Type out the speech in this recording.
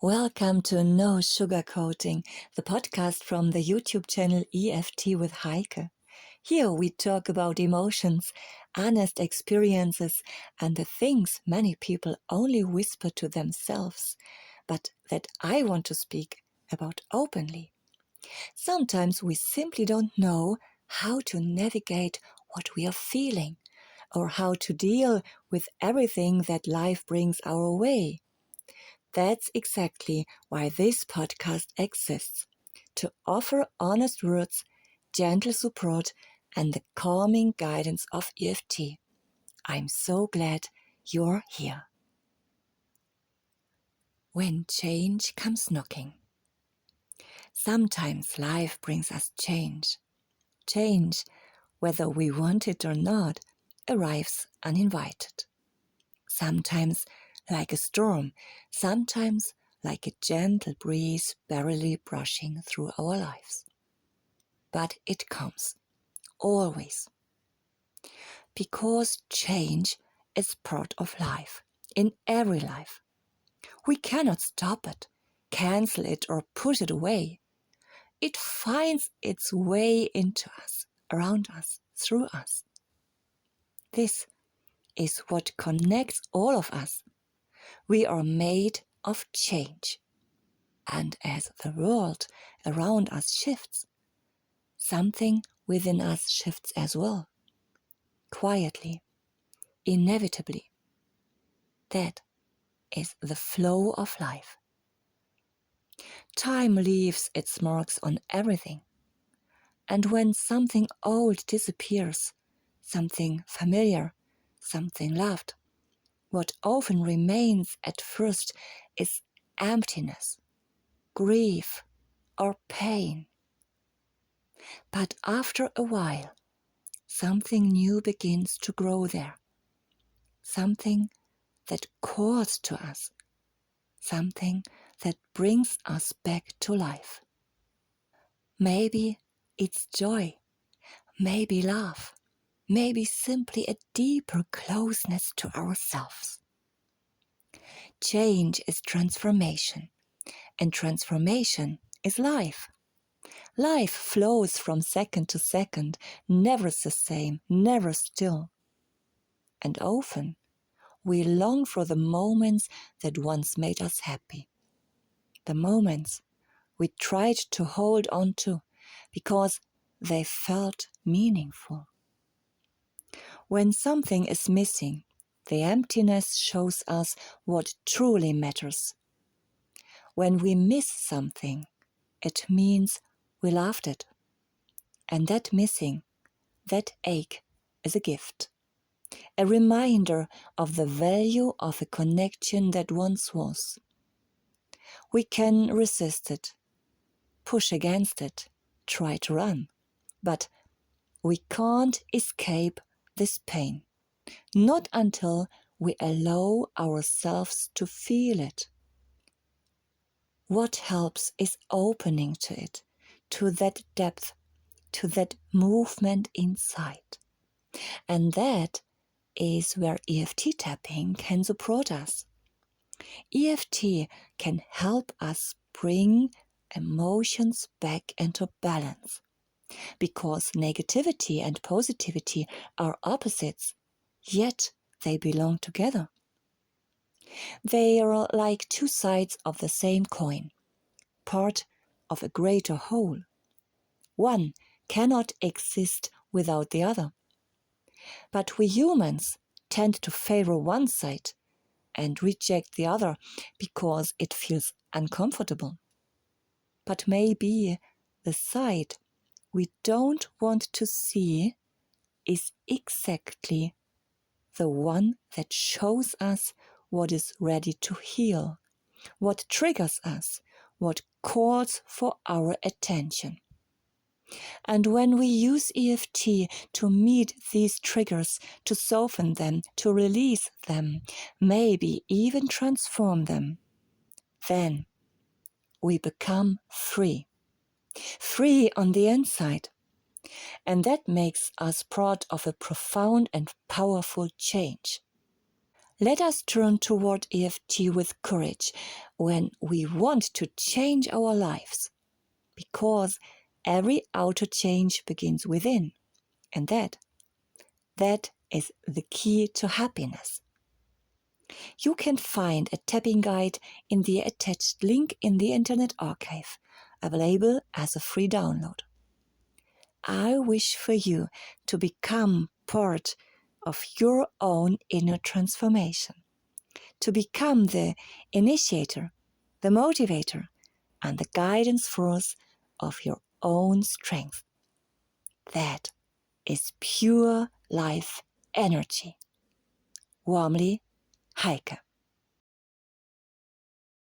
Welcome to No Sugarcoating, the podcast from the YouTube channel EFT with Heike. Here we talk about emotions, honest experiences, and the things many people only whisper to themselves, but that I want to speak about openly. Sometimes we simply don't know how to navigate what we are feeling, or how to deal with everything that life brings our way. That's exactly why this podcast exists, to offer honest words, gentle support, and the calming guidance of EFT. I'm so glad you're here. When change comes knocking. Sometimes life brings us change. Change, whether we want it or not, arrives uninvited. Sometimes like a storm, sometimes like a gentle breeze barely brushing through our lives. But it comes, always. Because change is part of life, in every life. We cannot stop it, cancel it, or push it away. It finds its way into us, around us, through us. This is what connects all of us. We are made of change. And as the world around us shifts, something within us shifts as well. Quietly, inevitably. That is the flow of life. Time leaves its marks on everything. And when something old disappears, something familiar, something loved, what often remains at first is emptiness, grief, or pain. But after a while, something new begins to grow there. Something that calls to us. Something that brings us back to life. Maybe it's joy. Maybe love. Maybe simply a deeper closeness to ourselves. Change is transformation. And transformation is life. Life flows from second to second, never the same, never still. And often, we long for the moments that once made us happy. The moments we tried to hold on to because they felt meaningful. When something is missing, the emptiness shows us what truly matters. When we miss something, it means we loved it. And that missing, that ache, is a gift. A reminder of the value of a connection that once was. We can resist it, push against it, try to run, but we can't escape this pain, not until we allow ourselves to feel it. What helps is opening to it, to that depth, to that movement inside. And that is where EFT tapping can support us. EFT can help us bring emotions back into balance, because negativity and positivity are opposites, yet they belong together. They are like two sides of the same coin, part of a greater whole. One cannot exist without the other. But we humans tend to favor one side and reject the other because it feels uncomfortable. But maybe the side we don't want to see is exactly the one that shows us what is ready to heal, what triggers us, what calls for our attention. And when we use EFT to meet these triggers, to soften them, to release them, maybe even transform them, then we become free. Free on the inside. And that makes us part of a profound and powerful change. Let us turn toward EFT with courage when we want to change our lives, because every outer change begins within, and that is the key to happiness. You can find a tapping guide in the attached link in the Internet Archive, available as a free download. I wish for you to become part of your own inner transformation, to become the initiator, the motivator, and the guidance force of your own strength. That is pure life energy. Warmly, Heike.